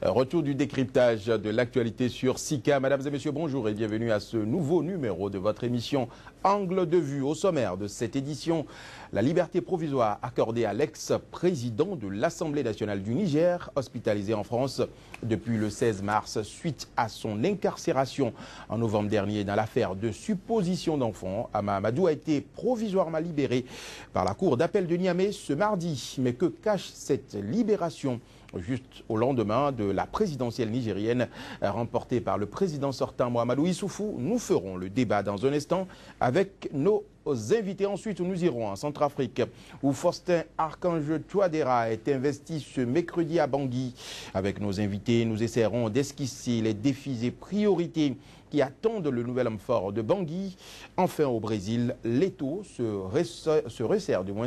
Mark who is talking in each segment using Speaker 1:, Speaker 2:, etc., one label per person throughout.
Speaker 1: Retour du décryptage de l'actualité sur SICA. Mesdames et messieurs, bonjour et bienvenue à ce nouveau numéro de votre émission Angle de vue. Au sommaire de cette édition, la liberté provisoire accordée à l'ex-président de l'Assemblée nationale du Niger, hospitalisé en France depuis le 16 mars suite à son incarcération en novembre dernier dans l'affaire de supposition d'enfant. Ama Amadou a été provisoirement libéré par la cour d'appel de Niamey ce mardi. Mais que cache cette libération juste au lendemain de la présidentielle nigérienne remportée par le président sortant Mahamadou Issoufou? Nous ferons le débat dans un instant avec nos invités. Ensuite, nous irons en Centrafrique où Faustin Archange Touadéra est investi ce mercredi à Bangui. Avec nos invités, nous essaierons d'esquisser les défis et priorités qui attendent le nouvel homme fort de Bangui. Enfin, au Brésil, l'étau se resserre du moins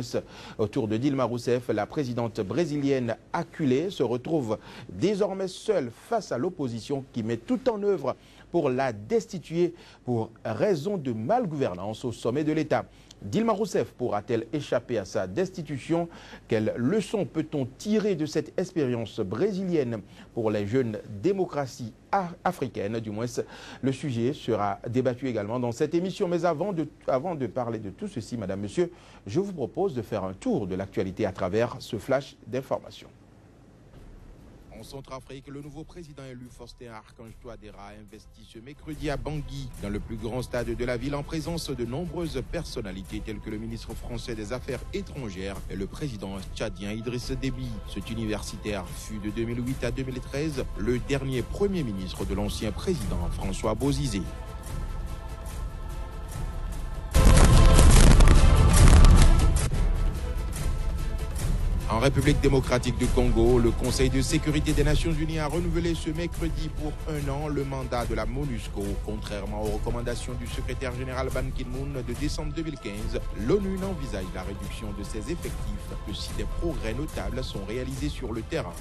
Speaker 1: autour de Dilma Rousseff. La présidente brésilienne acculée se retrouve désormais seule face à l'opposition qui met tout en œuvre pour la destituer pour raison de malgouvernance au sommet de l'État. Dilma Rousseff pourra-t-elle échapper à sa destitution? Quelle leçon peut-on tirer de cette expérience brésilienne pour les jeunes démocraties africaines? Du moins, le sujet sera débattu également dans cette émission. Mais avant de parler de tout ceci, Madame, Monsieur, je vous propose de faire un tour de l'actualité à travers ce flash d'informations. En Centrafrique, le nouveau président élu Faustin Archange Touadéra a investi ce mercredi à Bangui, dans le plus grand stade de la ville, en présence de nombreuses personnalités telles que le ministre français des Affaires étrangères et le président tchadien Idriss Déby. Cet universitaire fut de 2008 à 2013 le dernier premier ministre de l'ancien président François Bozizé. En République démocratique du Congo, le Conseil de sécurité des Nations Unies a renouvelé ce mercredi pour 1 an le mandat de la MONUSCO. Contrairement aux recommandations du secrétaire général Ban Ki-moon de décembre 2015, l'ONU n'envisage la réduction de ses effectifs que si des progrès notables sont réalisés sur le terrain.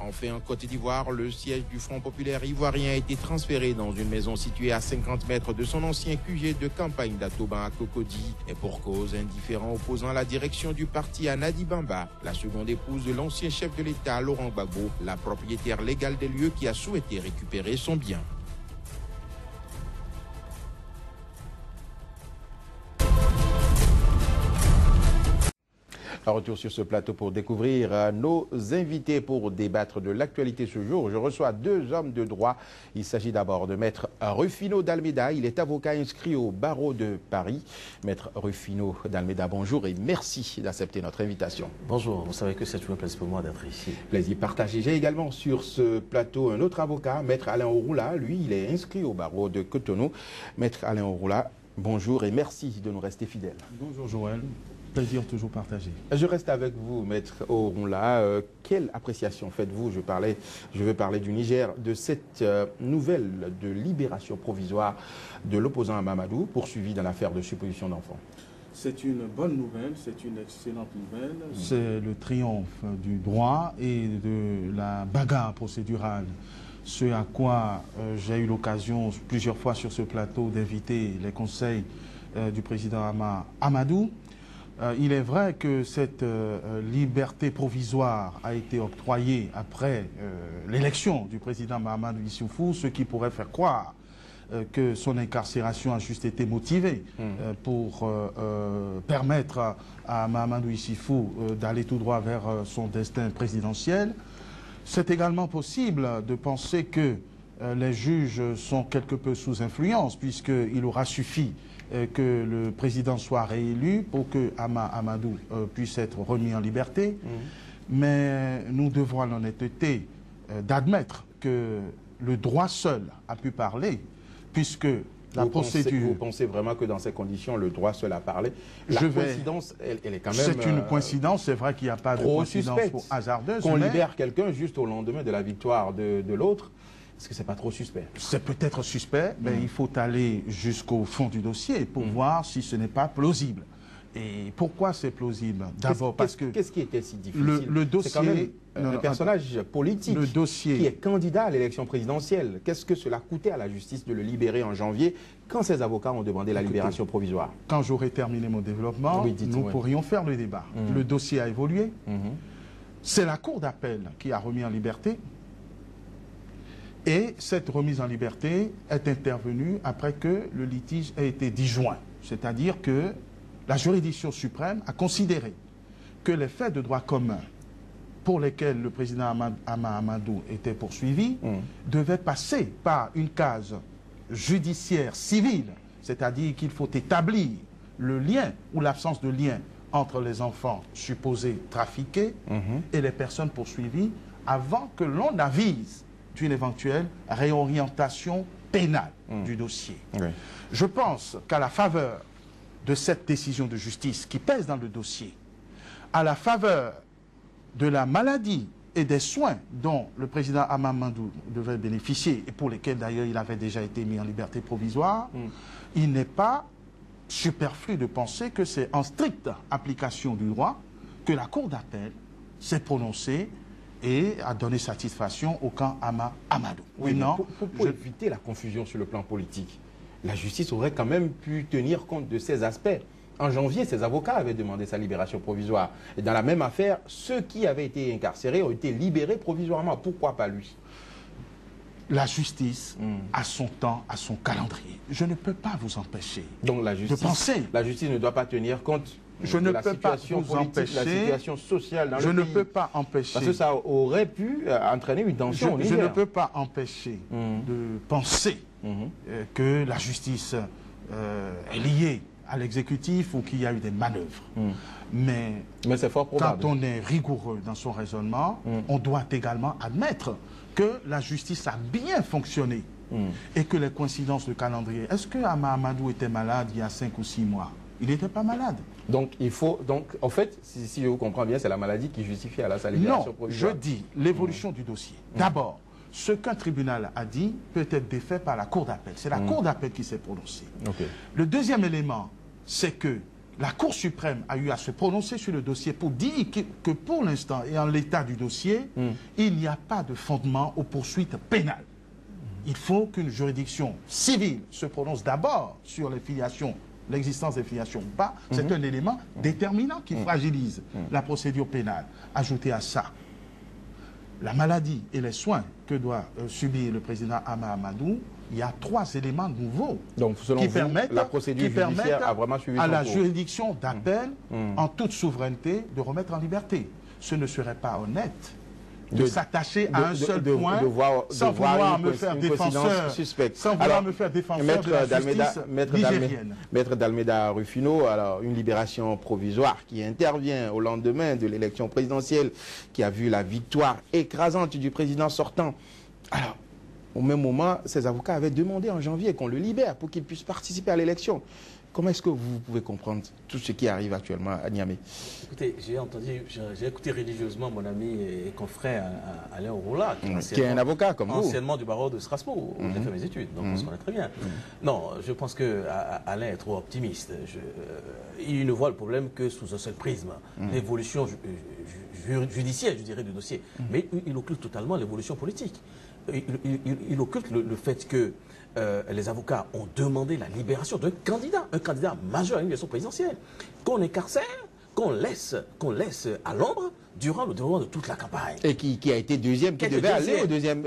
Speaker 1: Enfin, en Côte d'Ivoire, le siège du Front populaire ivoirien a été transféré dans une maison située à 50 mètres de son ancien QG de campagne d'Atoban à Cocody. Et pour cause, un différend opposant la direction du parti à Nadi Bamba, la seconde épouse de l'ancien chef de l'État, Laurent Gbagbo, la propriétaire légale des lieux qui a souhaité récupérer son bien. Retour sur ce plateau pour découvrir nos invités pour débattre de l'actualité ce jour. Je reçois deux hommes de droit. Il s'agit d'abord de Maître Rufino d'Almeida. Il est avocat inscrit au barreau de Paris. Maître Rufino d'Almeida, bonjour et merci d'accepter notre invitation.
Speaker 2: Bonjour, vous savez que c'est toujours un plaisir pour moi d'être ici.
Speaker 1: Plaisir partagé. J'ai également sur ce plateau un autre avocat, Maître Alain Ouroula. Lui, il est inscrit au barreau de Cotonou. Maître Alain Ouroula, bonjour et merci de nous rester fidèles.
Speaker 3: Bonjour Joël. Plaisir toujours partagé.
Speaker 1: Je reste avec vous, Maître Ouroula. Quelle appréciation faites-vous, je veux parler du Niger, de cette nouvelle de libération provisoire de l'opposant à Mahamadou, poursuivi dans l'affaire de supposition d'enfant?
Speaker 3: C'est une bonne nouvelle, c'est une excellente nouvelle. C'est le triomphe du droit et de la bagarre procédurale. Ce à quoi j'ai eu l'occasion plusieurs fois sur ce plateau d'inviter les conseils du président Amadou. Il est vrai que cette liberté provisoire a été octroyée après l'élection du président Mahamadou Issoufou, ce qui pourrait faire croire que son incarcération a juste été motivée pour permettre à Mahamadou Issoufou d'aller tout droit vers son destin présidentiel. C'est également possible de penser que les juges sont quelque peu sous influence, puisqu'il aura suffi que le président soit réélu pour que Amadou puisse être remis en liberté. Mais nous devons l'honnêteté d'admettre que le droit seul a pu parler, puisque la procédure...
Speaker 1: Vous pensez vraiment que dans ces conditions, le droit seul a parlé? La coïncidence, elle est quand même...
Speaker 3: C'est une coïncidence, c'est vrai qu'il n'y a pas de coïncidence hasardeuse.
Speaker 1: Qu'on libère quelqu'un juste au lendemain de la victoire de l'autre. Est-ce que c'est pas trop suspect?
Speaker 3: C'est peut-être suspect, mais il faut aller jusqu'au fond du dossier pour voir si ce n'est pas plausible. Et pourquoi c'est plausible? D'abord parce que...
Speaker 1: Qu'est-ce qui était si difficile?
Speaker 3: Le dossier...
Speaker 1: C'est quand même un personnage politique qui est candidat à l'élection présidentielle. Qu'est-ce que cela coûtait à la justice de le libérer en janvier quand ses avocats ont demandé la libération provisoire?
Speaker 3: Quand j'aurai terminé mon développement, nous pourrions faire le débat. Le dossier a évolué. C'est la Cour d'appel qui a remis en liberté. Et cette remise en liberté est intervenue après que le litige ait été disjoint. C'est-à-dire que la juridiction suprême a considéré que les faits de droit commun pour lesquels le président Hama Amadou était poursuivi devaient passer par une case judiciaire civile, c'est-à-dire qu'il faut établir le lien ou l'absence de lien entre les enfants supposés trafiqués et les personnes poursuivies avant que l'on avise d'une éventuelle réorientation pénale du dossier. Je pense qu'à la faveur de cette décision de justice qui pèse dans le dossier, à la faveur de la maladie et des soins dont le président Hama Amadou devait bénéficier, et pour lesquels d'ailleurs il avait déjà été mis en liberté provisoire, il n'est pas superflu de penser que c'est en stricte application du droit que la Cour d'appel s'est prononcée et a donné satisfaction au camp Hama Amadou.
Speaker 1: Oui, non, pour éviter la confusion sur le plan politique, la justice aurait quand même pu tenir compte de ces aspects. En janvier, ses avocats avaient demandé sa libération provisoire. Et dans la même affaire, ceux qui avaient été incarcérés ont été libérés provisoirement. Pourquoi pas lui?
Speaker 3: La justice a son temps, a son calendrier. Je ne peux pas vous empêcher
Speaker 1: donc la justice,
Speaker 3: de penser.
Speaker 1: La justice ne doit pas tenir compte
Speaker 3: de la situation politique, la situation sociale dans le pays. Je ne peux pas empêcher.
Speaker 1: Parce que ça aurait pu entraîner une tension au Niger.
Speaker 3: Je ne peux pas empêcher de penser que la justice est liée à l'exécutif ou qu'il y a eu des manœuvres. Mais
Speaker 1: c'est fort probable.
Speaker 3: Quand on est rigoureux dans son raisonnement, on doit également admettre que la justice a bien fonctionné et que les coïncidences de calendrier... Est-ce que Hama Amadou était malade il y a 5 ou 6 mois? Il n'était pas malade.
Speaker 1: Donc, en fait, si je vous comprends bien, c'est la maladie qui justifie à sa libération provisoire.
Speaker 3: Non, je dis l'évolution du dossier. D'abord, ce qu'un tribunal a dit peut être défait par la Cour d'appel. C'est la Cour d'appel qui s'est prononcée. Le deuxième élément, c'est que la Cour suprême a eu à se prononcer sur le dossier pour dire que pour l'instant, et en l'état du dossier, il n'y a pas de fondement aux poursuites pénales. Il faut qu'une juridiction civile se prononce d'abord sur les filiations, l'existence des filiations ou pas. C'est un élément déterminant qui fragilise la procédure pénale. Ajouté à ça, la maladie et les soins que doit subir le président Hama Amadou, il y a 3 éléments nouveaux qui permettent,
Speaker 1: la procédure judiciaire a vraiment suivi
Speaker 3: à la
Speaker 1: cours.
Speaker 3: juridiction d'appel, en toute souveraineté, de remettre en liberté. Ce ne serait pas honnête de s'attacher à un seul point sans vouloir me faire défenseur, sans vouloir me faire défenseur de la justice nigérienne.
Speaker 1: Maître d'Almeida Rufino, alors une libération provisoire qui intervient au lendemain de l'élection présidentielle qui a vu la victoire écrasante du président sortant. Alors, au même moment, ses avocats avaient demandé en janvier qu'on le libère pour qu'il puisse participer à l'élection. Comment est-ce que vous pouvez comprendre tout ce qui arrive actuellement à Niamey?
Speaker 2: Écoutez, j'ai écouté religieusement mon ami et confrère Alain Ouroula,
Speaker 1: qui est un avocat comme vous.
Speaker 2: Anciennement du barreau de Strasbourg, où j'ai fait mes études, donc on se connaît très bien. Non, je pense que Alain est trop optimiste. Il ne voit le problème que sous un seul prisme, l'évolution judiciaire, je dirais, du dossier. Mais il occulte totalement l'évolution politique. Il occulte le fait que les avocats ont demandé la libération d'un candidat, un candidat majeur à une élection présidentielle, qu'on incarcère, qu'on laisse à l'ombre durant le déroulement de toute la campagne.
Speaker 1: Et qui a été deuxième, qui devait aller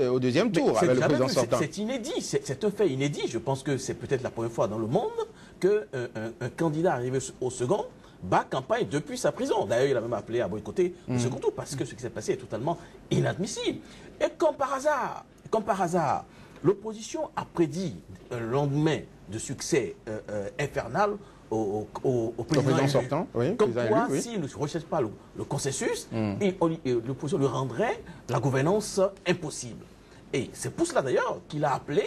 Speaker 1: au deuxième tour avec le président sortant.
Speaker 2: C'est inédit, c'est un fait inédit. Je pense que c'est peut-être la première fois dans le monde qu'un candidat arrivé au second bat campagne depuis sa prison. D'ailleurs, il a même appelé à boycotter le second tour parce que ce qui s'est passé est totalement inadmissible. Et comme par hasard, l'opposition a prédit un lendemain de succès infernal au président
Speaker 1: sortant. Oui,
Speaker 2: comme quoi, s'il ne recherche pas le consensus, l'opposition lui rendrait la gouvernance impossible. Et c'est pour cela d'ailleurs qu'il a appelé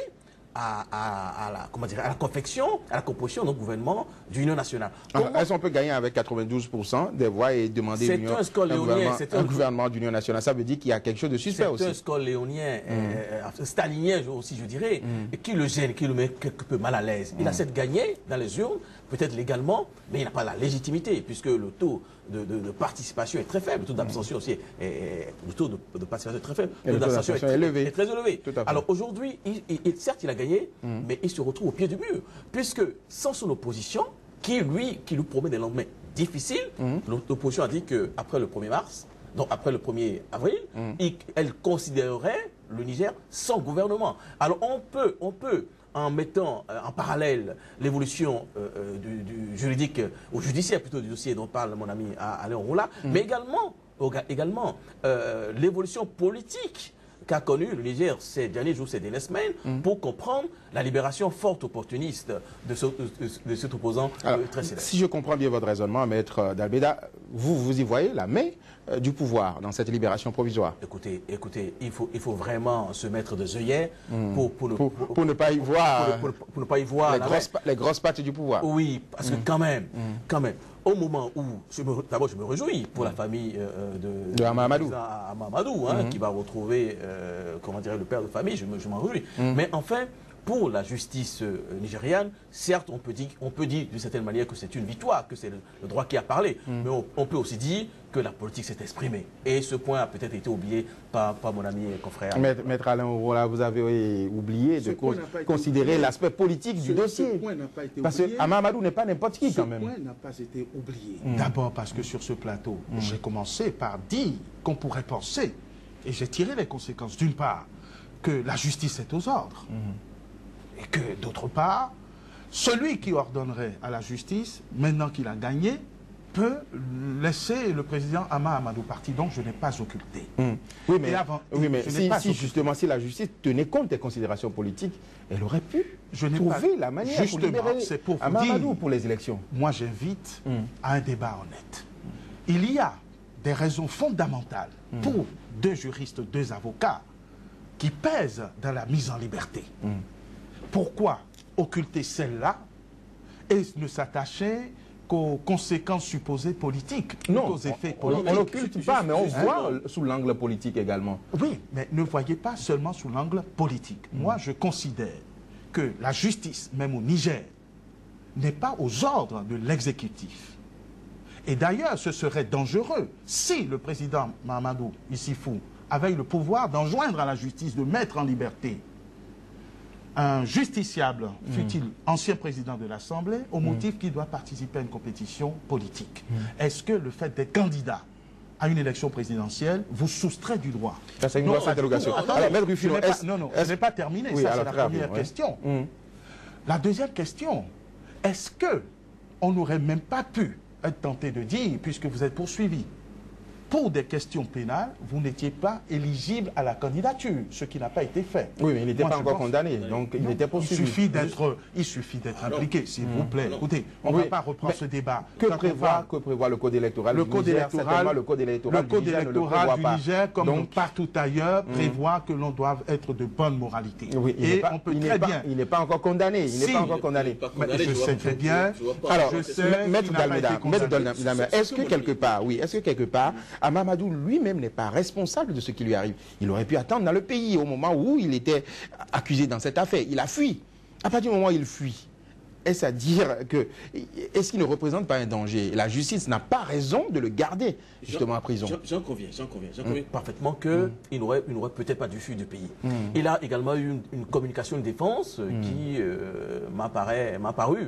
Speaker 2: à la confection, à la composition d'un gouvernement d'union nationale.
Speaker 1: Est-ce qu'on peut gagner avec 92% des voix et demander un gouvernement d'union nationale? Ça veut dire qu'il y a quelque chose de suspect aussi.
Speaker 2: C'est un score léonien, stalinien aussi, je dirais, qui le gêne, qui le met quelque peu mal à l'aise. Il a cette gagné dans les urnes, peut-être légalement, mais il n'a pas la légitimité, puisque le taux de participation est très faible, le taux d'abstention aussi, le taux de participation est très faible, le taux d'abstention est très élevé. Alors aujourd'hui, certes il a gagné, mais il se retrouve au pied du mur, puisque sans son opposition, qui lui promet des lendemains difficiles, l'opposition a dit qu'après le 1er mars, donc après le 1er avril, elle considérerait le Niger sans gouvernement. Alors on peut en mettant en parallèle l'évolution du juridique, ou judiciaire plutôt du dossier dont parle mon ami Alain Roula, mais également l'évolution politique qu'a connu le Niger ces derniers jours, ces dernières semaines, pour comprendre la libération forte opportuniste de cet opposant très célèbre.
Speaker 1: Si je comprends bien votre raisonnement, Maître Dalbeda, vous y voyez la main du pouvoir dans cette libération provisoire?
Speaker 2: Écoutez, il faut vraiment se mettre des œillères pour
Speaker 1: ne pas y voir,
Speaker 2: pour ne pas y voir
Speaker 1: les grosses pattes du pouvoir.
Speaker 2: Oui, parce que quand même, au moment où, d'abord je me réjouis pour la famille de
Speaker 1: Hama-Amadou,
Speaker 2: qui va retrouver, comment dirais, le père de famille, je m'en réjouis. Mais enfin, pour la justice nigériane, certes, on peut dire d'une certaine manière que c'est une victoire, que c'est le droit qui a parlé, mais on peut aussi dire que la politique s'est exprimée. Et ce point a peut-être été oublié par mon ami et confrère.
Speaker 1: Maître Alain Roula, vous avez oublié de considérer l'aspect politique du dossier.
Speaker 3: Ce point n'a pas été
Speaker 1: parce que Hama-Amadou n'est pas n'importe qui quand même.
Speaker 3: Ce point n'a pas été oublié. D'abord parce que sur ce plateau, j'ai commencé par dire qu'on pourrait penser, et j'ai tiré les conséquences, d'une part, que la justice est aux ordres. Et que, d'autre part, celui qui ordonnerait à la justice, maintenant qu'il a gagné, peut laisser le président Hama-Amadou partir. Donc, je n'ai pas occulté.
Speaker 1: Oui, mais si la justice tenait compte des considérations politiques, elle aurait pu trouver la manière pour libérer Hama-Amadou pour les élections.
Speaker 3: Moi, j'invite à un débat honnête. Il y a des raisons fondamentales pour deux juristes, deux avocats, qui pèsent dans la mise en liberté. Pourquoi occulter celle-là et ne s'attacher qu'aux conséquences supposées politiques, aux effets politiques?
Speaker 1: On n'occulte pas, mais on voit sous l'angle politique également.
Speaker 3: Oui, mais ne voyez pas seulement sous l'angle politique. Moi, je considère que la justice, même au Niger, n'est pas aux ordres de l'exécutif. Et d'ailleurs, ce serait dangereux si le président Mahamadou Issifou avait eu le pouvoir d'enjoindre à la justice de mettre en liberté un justiciable, fut-il ancien président de l'Assemblée, au motif qu'il doit participer à une compétition politique. Est-ce que le fait d'être candidat à une élection présidentielle vous soustrait du droit?
Speaker 1: C'est une grosse interrogation.
Speaker 3: Je n'ai pas terminé, ça c'est la première question. La deuxième question, est-ce qu'on n'aurait même pas pu être tenté de dire, puisque vous êtes poursuivi pour des questions pénales, vous n'étiez pas éligible à la candidature, ce qui n'a pas été fait.
Speaker 1: Oui, mais il n'était pas encore condamné, donc il était poursuivi.
Speaker 3: Il suffit d'être impliqué, s'il vous plaît. Écoutez, on ne va pas reprendre ce débat.
Speaker 1: Que prévoit le code électoral du Niger?
Speaker 3: Le code électoral du Niger, comme partout ailleurs, prévoit que l'on doit être de bonne moralité.
Speaker 1: Oui, il n'est pas encore condamné. Il n'est pas encore condamné.
Speaker 3: Je sais très bien.
Speaker 1: Alors, Maître Dalbeda, est-ce que quelque part, Hama-Amadou lui-même n'est pas responsable de ce qui lui arrive? Il aurait pu attendre dans le pays au moment où il était accusé dans cette affaire. Il a fui. À partir du moment où il fuit, est-ce à dire que... Est-ce qu'il ne représente pas un danger? La justice n'a pas raison de le garder justement à prison.
Speaker 2: J'en conviens parfaitement qu'il n'aurait peut-être pas dû fuir du pays. Il a également eu une communication de défense qui m'a paru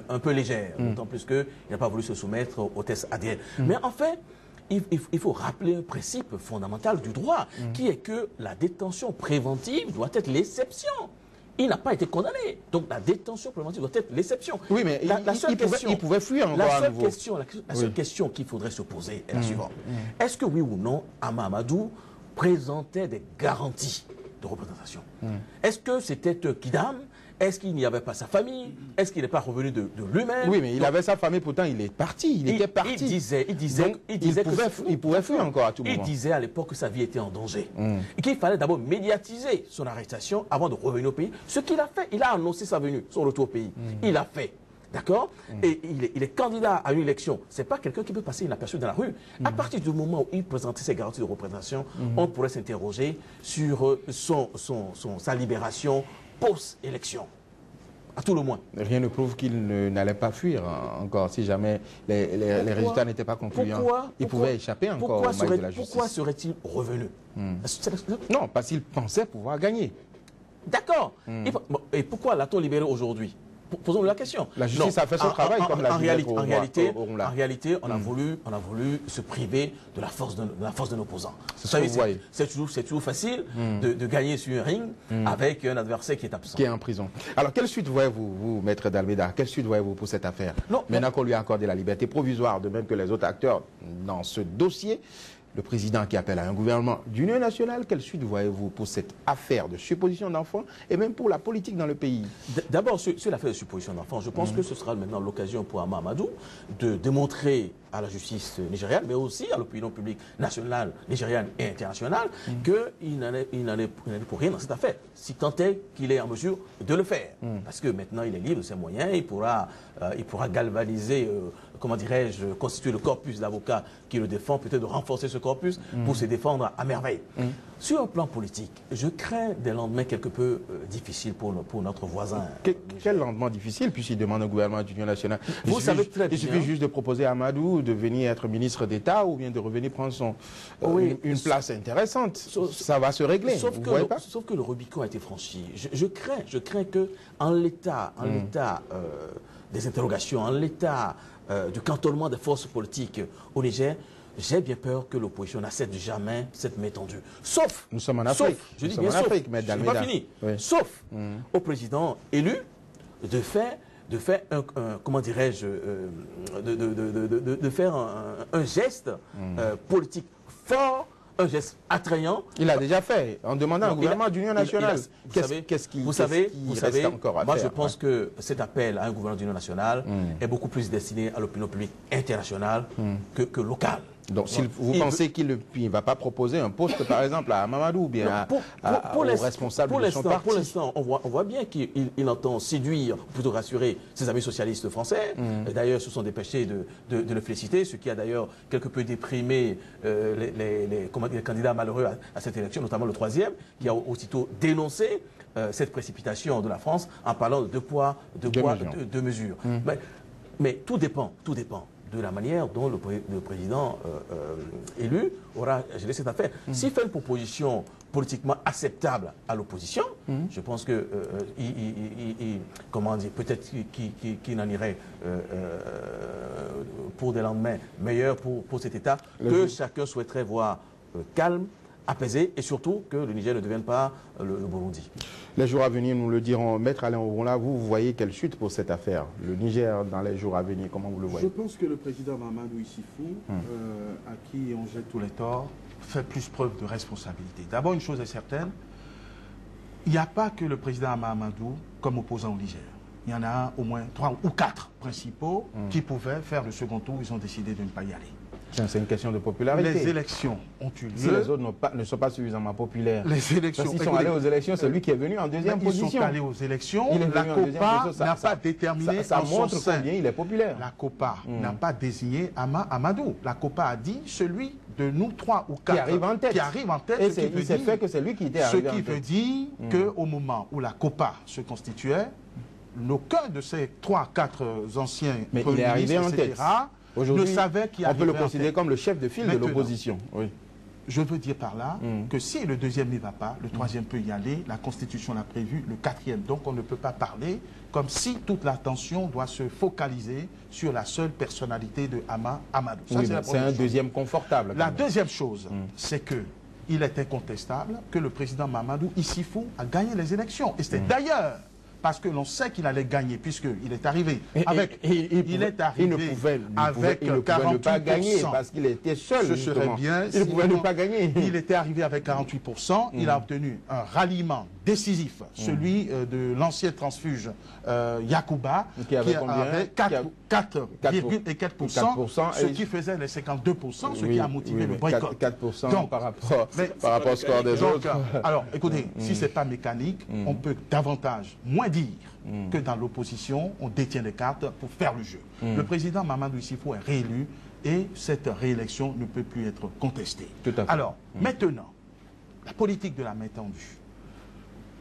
Speaker 2: un peu légère, d'autant plus qu'il n'a pas voulu se soumettre au test ADN. Mais enfin, il faut rappeler un principe fondamental du droit, qui est que la détention préventive doit être l'exception. Il n'a pas été condamné. Donc la détention préventive doit être l'exception.
Speaker 1: Oui, mais il pouvait fuir encore à nouveau.
Speaker 2: La seule question qu'il faudrait se poser est la suivante. Est-ce que oui ou non, Hama-Amadou présentait des garanties de représentation? Est-ce que c'était Kidam? Est-ce qu'il n'y avait pas sa famille? Est-ce qu'il n'est pas revenu de lui-même?
Speaker 1: Oui, mais il avait sa famille, pourtant il est parti, il était parti. Il pouvait fuir encore à tout moment.
Speaker 2: Il disait à l'époque que sa vie était en danger. Et qu'il fallait d'abord médiatiser son arrestation avant de revenir au pays. Ce qu'il a fait, il a annoncé sa venue, son retour au pays. Il a fait. D'accord? Et il est candidat à une élection. Ce n'est pas quelqu'un qui peut passer inaperçu dans la rue. À partir du moment où il présentait ses garanties de représentation, on pourrait s'interroger sur sa libération post-élection. À tout le moins.
Speaker 1: Rien ne prouve qu'il n'allait pas fuir encore si jamais les résultats n'étaient pas concluants. Il pouvait échapper encore au mail de la justice.
Speaker 2: Pourquoi serait-il revenu?
Speaker 1: Non, parce qu'il pensait pouvoir gagner.
Speaker 2: D'accord. Et pourquoi l'a-t-on libéré aujourd'hui? Posons-nous la question.
Speaker 1: La justice a fait son travail comme l'a dit
Speaker 2: en réalité, on a voulu se priver de la force de l'opposant. C'est toujours facile de gagner sur un ring avec un adversaire qui est absent.
Speaker 1: Qui est en prison. Alors, quelle suite voyez-vous, maître d'Almeida? Quelle suite voyez-vous pour cette affaire? Maintenant qu'on lui a accordé la liberté provisoire, de même que les autres acteurs dans ce dossier, le président qui appelle à un gouvernement d'union nationale, quelle suite voyez-vous pour cette affaire de supposition d'enfants et même pour la politique dans le pays?
Speaker 2: D'abord, sur l'affaire de supposition d'enfants, je pense que ce sera maintenant l'occasion pour Ama Amadou de démontrer à la justice nigériane, mais aussi à l'opinion publique nationale, nigériane et internationale, qu'il n'en est pour rien dans cette affaire, si tant est qu'il est en mesure de le faire. Parce que maintenant, il est libre de ses moyens, il pourra galvaniser, comment dirais-je, constituer le corpus d'avocats qui le défend, peut-être de renforcer ce corpus pour se défendre à merveille. Sur un plan politique, je crains des lendemains quelque peu difficiles pour notre voisin.
Speaker 1: Quel lendemain difficile, puisqu'il demande au gouvernement d'union nationale?
Speaker 2: Vous savez très bien.
Speaker 1: Il suffit juste de proposer à Amadou de venir être ministre d'État ou bien de revenir prendre une place intéressante. Ça va se régler.
Speaker 2: Sauf que le Rubicon a été franchi. Je crains que, en l'état des interrogations, en l'état du cantonnement des forces politiques au Niger, j'ai bien peur que l'opposition n'accepte jamais cette main tendue. Sauf,
Speaker 1: nous sommes en Afrique.
Speaker 2: Je dis bien sauf, je n'ai pas fini. Oui. Sauf au président élu de faire comment dirais-je, de faire un geste politique fort, un geste attrayant.
Speaker 1: Il a déjà fait, en demandant un gouvernement d'union nationale.
Speaker 2: Vous savez, moi je pense que cet appel à un gouvernement d'union nationale est beaucoup plus destiné à l'opinion publique internationale que locale.
Speaker 1: Donc, vous pensez qu'il ne va pas proposer un poste, par exemple, à Mamadou ou bien aux responsables de son parti?
Speaker 2: Pour l'instant, on voit bien qu'il entend séduire, plutôt rassurer ses amis socialistes français. D'ailleurs, se sont dépêchés de le féliciter, ce qui a d'ailleurs quelque peu déprimé les candidats malheureux à cette élection, notamment le troisième, qui a aussitôt dénoncé cette précipitation de la France en parlant de deux mesures. Mais tout dépend de la manière dont le président élu aura géré cette affaire. S'il fait une proposition politiquement acceptable à l'opposition, je pense que, comment dire, peut-être qu'il en irait pour des lendemains meilleurs pour cet État que chacun souhaiterait voir calme, apaisé et surtout que le Niger ne devienne pas le Burundi.
Speaker 1: Les jours à venir, nous le dirons. Maître Alain Obonla, vous voyez quelle chute pour cette affaire? Le Niger, dans les jours à venir, comment vous le voyez?
Speaker 3: Je pense que le président Mahamadou Issifou, à qui on jette tous les torts, fait plus preuve de responsabilité. D'abord, une chose est certaine, il n'y a pas que le président Mahamadou comme opposant au Niger. Il y en a au moins 3 ou 4 principaux qui pouvaient faire le second tour. Ils ont décidé de ne pas y aller.
Speaker 1: C'est une question de popularité.
Speaker 3: Les élections ont eu lieu.
Speaker 1: Si les autres ne sont pas suffisamment populaires.
Speaker 3: Les élections.
Speaker 1: Parce qu'ils sont allés aux élections, c'est lui qui est venu en deuxième position.
Speaker 3: Ils sont allés aux élections. La COPA n'a pas déterminé.
Speaker 1: Ça montre combien il est populaire.
Speaker 3: La COPA n'a pas désigné Amadou. La COPA a dit celui de nous 3 ou 4 qui arrive en tête.
Speaker 1: Et il s'est fait que c'est lui qui était arrivé en tête.
Speaker 3: Ce qui veut dire qu'au moment où la COPA se constituait, aucun de ces 3-4 anciens premiers ministres, etc.,
Speaker 1: aujourd'hui,
Speaker 3: on
Speaker 1: peut le considérer comme le chef de file de l'opposition. Oui.
Speaker 3: Je veux dire par là que si le deuxième n'y va pas, le troisième peut y aller, la Constitution l'a prévu, le quatrième. Donc on ne peut pas parler comme si toute l'attention doit se focaliser sur la seule personnalité de Amadou.
Speaker 1: C'est un deuxième confortable.
Speaker 3: La deuxième chose, c'est que il est incontestable que le président Mahamadou Issifou a gagné les élections. Et c'était d'ailleurs parce que l'on sait qu'il allait gagner, puisqu'il est arrivé avec... Il ne pouvait
Speaker 1: pas gagner parce qu'il était seul.
Speaker 3: Ce serait bien.
Speaker 1: Il ne pouvait ne pas gagner.
Speaker 3: Il était arrivé avec 48%. Il a obtenu un ralliement décisif, celui de l'ancien transfuge Yacouba,
Speaker 1: qui avait
Speaker 3: 4,4%, ce qui faisait les 52%, ce qui a motivé le boycott.
Speaker 1: 4% donc, par rapport au score des autres.
Speaker 3: Alors, écoutez, si ce n'est pas mécanique, on peut moins dire que dans l'opposition, on détient des cartes pour faire le jeu. Le président Mamadou Issifou est réélu et cette réélection ne peut plus être contestée.
Speaker 1: Tout à fait.
Speaker 3: Alors, maintenant, la politique de la main tendue.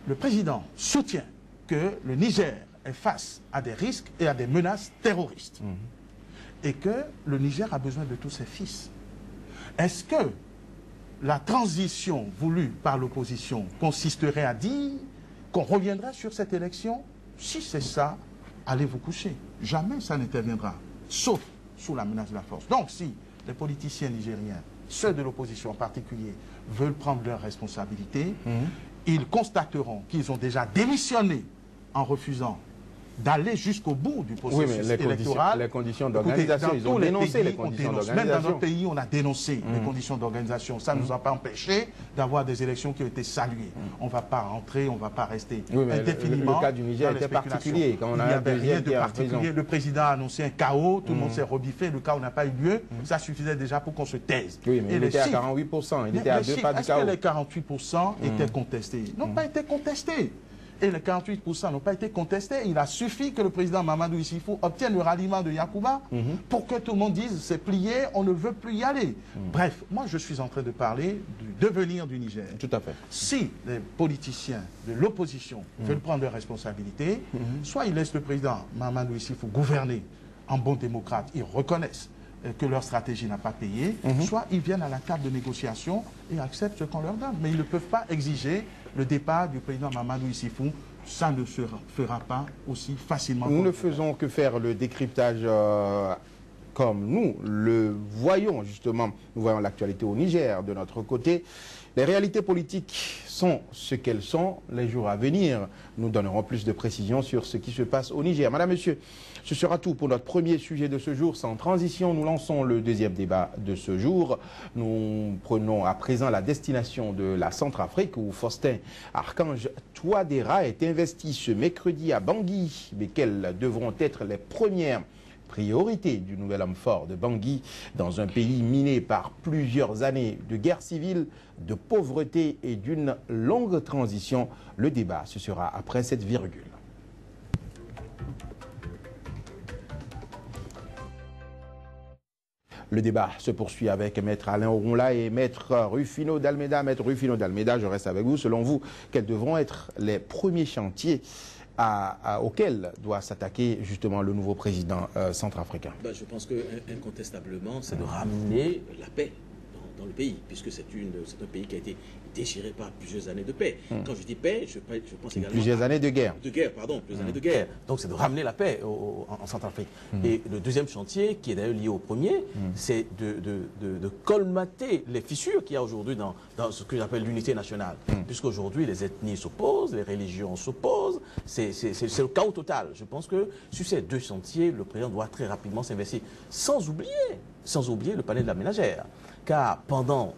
Speaker 3: Le président soutient que le Niger est face à des risques et à des menaces terroristes. Et que le Niger a besoin de tous ses fils. Est-ce que la transition voulue par l'opposition consisterait à dire qu'on reviendra sur cette élection? Si c'est ça, allez vous coucher. Jamais ça n'interviendra, sauf sous la menace de la force. Donc si les politiciens nigériens, ceux de l'opposition en particulier, veulent prendre leurs responsabilités, ils constateront qu'ils ont déjà démissionné en refusant d'aller jusqu'au bout du processus électoral.
Speaker 1: Les conditions d'organisation, ils ont dénoncé les conditions d'organisation.
Speaker 3: Même dans notre pays, on a dénoncé les conditions d'organisation. Ça ne nous a pas empêché d'avoir des élections qui ont été saluées. On ne va pas rentrer, on ne va pas rester indéfiniment.
Speaker 1: Le cas du Niger était particulier. Quand on a un deuxième qui est en prison.
Speaker 3: Le président a annoncé un chaos, tout le monde s'est rebiffé, le chaos n'a pas eu lieu. Ça suffisait déjà pour qu'on se taise.
Speaker 1: Oui, mais il était à 48%, il était à 2 pas du chaos.
Speaker 3: Est-ce que les 48% étaient contestés? N'ont pas été contestés. Et les 48% n'ont pas été contestés. Il a suffi que le président Mamadou Issifou obtienne le ralliement de Yacouba pour que tout le monde dise c'est plié, on ne veut plus y aller. Bref, moi je suis en train de parler du devenir du Niger.
Speaker 1: Tout à fait.
Speaker 3: Si les politiciens de l'opposition veulent prendre leurs responsabilités, soit ils laissent le président Mamadou Issifou gouverner en bon démocrate, ils reconnaissent que leur stratégie n'a pas payé, soit ils viennent à la table de négociation et acceptent ce qu'on leur donne. Mais ils ne peuvent pas exiger le départ du président Mamadou Issifou. Ça ne se fera pas aussi facilement.
Speaker 1: Nous ne faisons que faire le décryptage comme nous le voyons justement. Nous voyons l'actualité au Niger de notre côté. Les réalités politiques sont ce qu'elles sont. Les jours à venir, nous donnerons plus de précisions sur ce qui se passe au Niger. Madame, Monsieur, ce sera tout pour notre premier sujet de ce jour. Sans transition, nous lançons le deuxième débat de ce jour. Nous prenons à présent la destination de la Centrafrique où Faustin Archange Touadéra est investi ce mercredi à Bangui. Mais quelles devront être les premières priorité du nouvel homme fort de Bangui dans un pays miné par plusieurs années de guerre civile, de pauvreté et d'une longue transition? Le débat, ce sera après cette virgule. Le débat se poursuit avec Maître Alain Orunla et Maître Rufino Dalmeda. Maître Rufino Dalmeda, je reste avec vous. Selon vous, quels devront être les premiers chantiers auquel doit s'attaquer justement le nouveau président centrafricain?
Speaker 2: Je pense que incontestablement, c'est de ramener la paix dans le pays, puisque c'est un pays qui a été déchiré par plusieurs années de paix. Quand je dis paix, je pense également...
Speaker 1: Plusieurs années de guerre.
Speaker 2: Plusieurs années de guerre. Donc c'est de ramener la paix en Centrafrique. Et le deuxième chantier, qui est d'ailleurs lié au premier, c'est de colmater les fissures qu'il y a aujourd'hui dans ce que j'appelle l'unité nationale. Puisqu'aujourd'hui, les ethnies s'opposent, les religions s'opposent, c'est le chaos total. Je pense que sur ces deux chantiers, le président doit très rapidement s'investir, sans oublier le palais de la ménagère. Car pendant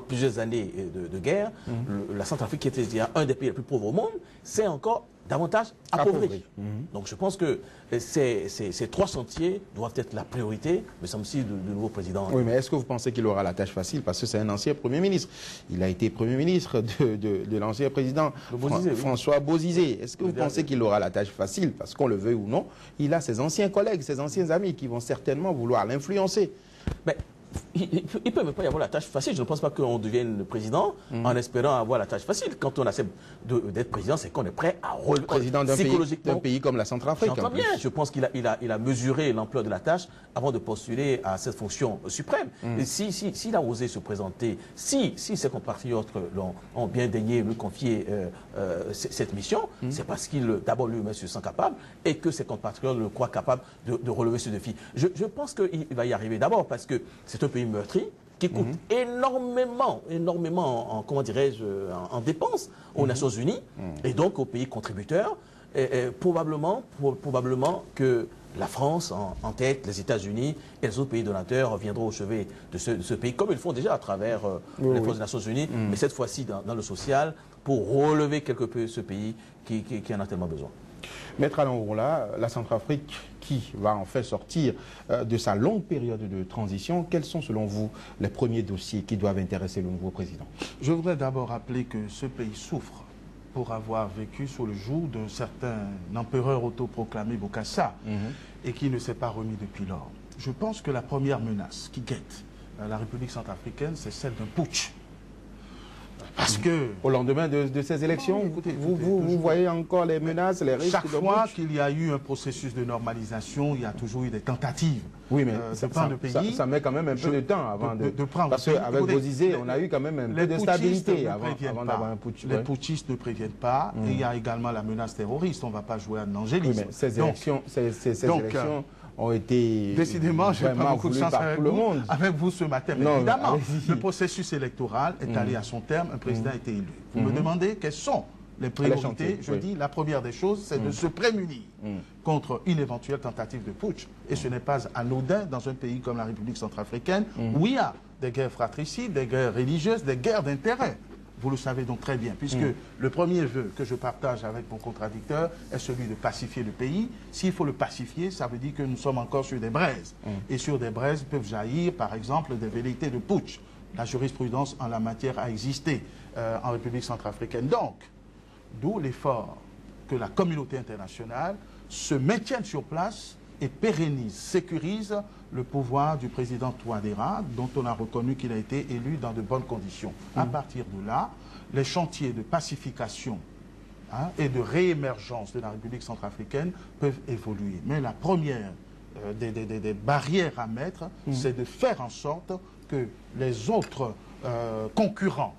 Speaker 2: plusieurs années de guerre, la Centrafrique, qui était un des pays les plus pauvres au monde, s'est encore davantage appauvrie. Donc je pense que ces trois chantiers doivent être la priorité, me semble-t-il, du nouveau président.
Speaker 1: Oui, mais est-ce que vous pensez qu'il aura la tâche facile? Parce que c'est un ancien Premier ministre. Il a été Premier ministre de l'ancien président François Bozizé. Est-ce que vous pensez qu'il aura la tâche facile? Parce qu'on le veuille ou non, il a ses anciens collègues, ses anciens amis qui vont certainement vouloir l'influencer.
Speaker 2: Mais il ne peut même pas y avoir la tâche facile. Je ne pense pas qu'on devienne président en espérant avoir la tâche facile. Quand on accepte d'être président, c'est qu'on est prêt à relever
Speaker 1: président d'un pays comme la Centrafrique.
Speaker 2: J'entends bien. Je pense qu'il a mesuré l'ampleur de la tâche avant de postuler à cette fonction suprême. Et s'il a osé se présenter, si ses compatriotes ont bien daigné lui confier cette mission, c'est parce qu'il d'abord lui-même se sent capable et que ses compatriotes le croient capable de relever ce défi. Je pense qu'il va y arriver d'abord parce que c'est un pays meurtri qui coûte énormément comment dirais-je, en dépenses aux Nations Unies et donc aux pays contributeurs. Et probablement que la France en tête, les États-Unis et les autres pays donateurs viendront au chevet de ce pays, comme ils le font déjà à travers les forces des Nations Unies, mais cette fois-ci dans le social, pour relever quelque peu ce pays qui en a tellement besoin.
Speaker 1: Maître Alain Ouroula, la Centrafrique qui va en fait sortir de sa longue période de transition, quels sont selon vous les premiers dossiers qui doivent intéresser le nouveau président?
Speaker 3: Je voudrais d'abord rappeler que ce pays souffre pour avoir vécu sous le joug d'un certain empereur autoproclamé Bokassa et qui ne s'est pas remis depuis lors. Je pense que la première menace qui guette la République centrafricaine, c'est celle d'un putsch. Parce que...
Speaker 1: Au lendemain de ces élections,
Speaker 3: non, écoutez,
Speaker 1: vous voyez encore les menaces, les risques?
Speaker 3: Chaque fois qu'il y a eu un processus de normalisation, il y a toujours eu des tentatives.
Speaker 1: Oui, mais ça met quand même un peu de temps avant de prendre... Parce qu'avec Bozizé, on a eu quand même un peu de stabilité avant d'avoir un putsch.
Speaker 3: Les putschistes ne préviennent pas. Et il y a également la menace terroriste. On ne va pas jouer à l'angélisme.
Speaker 1: Oui, mais ces élections ont été
Speaker 3: décidément, je n'ai pas beaucoup de chance avec vous ce matin. Mais évidemment, le processus électoral est allé à son terme, un président a été élu. Vous me demandez quelles sont les priorités. Je dis, la première des choses, c'est de se prémunir contre une éventuelle tentative de putsch. Et ce n'est pas anodin dans un pays comme la République centrafricaine, où il y a des guerres fratricides, des guerres religieuses, des guerres d'intérêt. Vous le savez donc très bien, puisque le premier vœu que je partage avec mon contradicteur est celui de pacifier le pays. S'il faut le pacifier, ça veut dire que nous sommes encore sur des braises. Et sur des braises peuvent jaillir, par exemple, des velléités de putsch. La jurisprudence en la matière a existé en République centrafricaine. Donc, d'où l'effort que la communauté internationale se maintienne sur place et pérennise, sécurise le pouvoir du président Touadéra, dont on a reconnu qu'il a été élu dans de bonnes conditions. À partir de là, les chantiers de pacification et de réémergence de la République centrafricaine peuvent évoluer. Mais la première des barrières à mettre, c'est de faire en sorte que les autres concurrents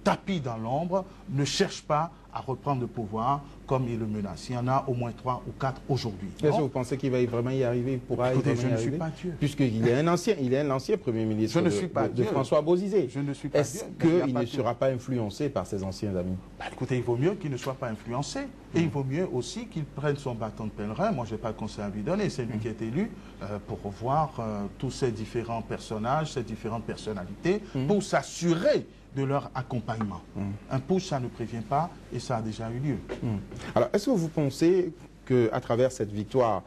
Speaker 3: tapis dans l'ombre ne cherchent pas à reprendre le pouvoir comme il le menace. Il y en a au moins 3 ou 4 aujourd'hui.
Speaker 1: Est-ce que vous pensez qu'il va vraiment y arriver? Il pourra y arriver?
Speaker 3: Je ne suis pas Dieu.
Speaker 1: Puisqu'il est un ancien Premier ministre de François Bozizé.
Speaker 3: Je ne suis pas Dieu.
Speaker 1: Est-ce qu'il ne sera pas influencé par ses anciens amis?
Speaker 3: Écoutez, il vaut mieux qu'il ne soit pas influencé. Et il vaut mieux aussi qu'il prenne son bâton de pèlerin. Moi, je n'ai pas de conseil à lui donner. C'est lui qui est élu pour revoir tous ces différents personnages, ces différentes personnalités, pour s'assurer de leur accompagnement. Un push, ça ne prévient pas et ça a déjà eu lieu.
Speaker 1: Alors, est-ce que vous pensez qu'à travers cette victoire,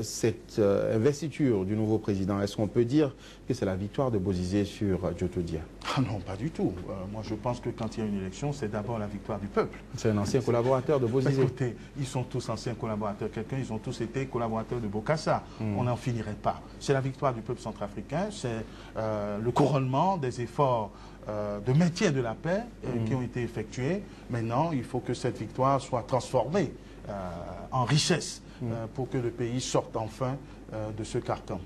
Speaker 1: cette investiture du nouveau président, est-ce qu'on peut dire que c'est la victoire de Bozizé sur Djotodia?
Speaker 3: Ah non, pas du tout. Moi, je pense que quand il y a une élection, c'est d'abord la victoire du peuple.
Speaker 1: C'est un ancien collaborateur de Bozizé.
Speaker 3: Écoutez, ils sont tous anciens collaborateurs. Ils ont tous été collaborateurs de Bokassa. On n'en finirait pas. C'est la victoire du peuple centrafricain, c'est le couronnement des efforts de maintien de la paix qui ont été effectués. Maintenant, il faut que cette victoire soit transformée en richesse pour que le pays sorte enfin de ce carcan.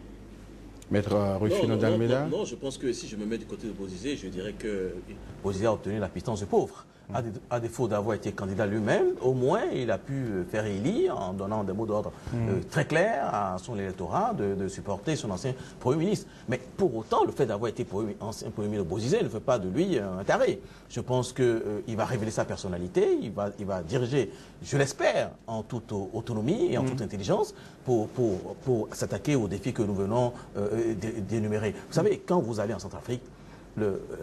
Speaker 1: Maître Rufino d'Almeida?
Speaker 2: Non, je pense que si je me mets du côté de Bozizé, je dirais que Bozizé a obtenu la pitance du pauvre. À défaut d'avoir été candidat lui-même, au moins il a pu faire élire en donnant des mots d'ordre très clairs à son électorat de supporter son ancien Premier ministre. Mais pour autant, le fait d'avoir été ancien Premier ministre Bozizé ne fait pas de lui un taré. Je pense qu'il va révéler sa personnalité, il va diriger, je l'espère, en toute autonomie et en toute intelligence pour s'attaquer aux défis que nous venons d'énumérer. Vous savez, quand vous allez en Centrafrique,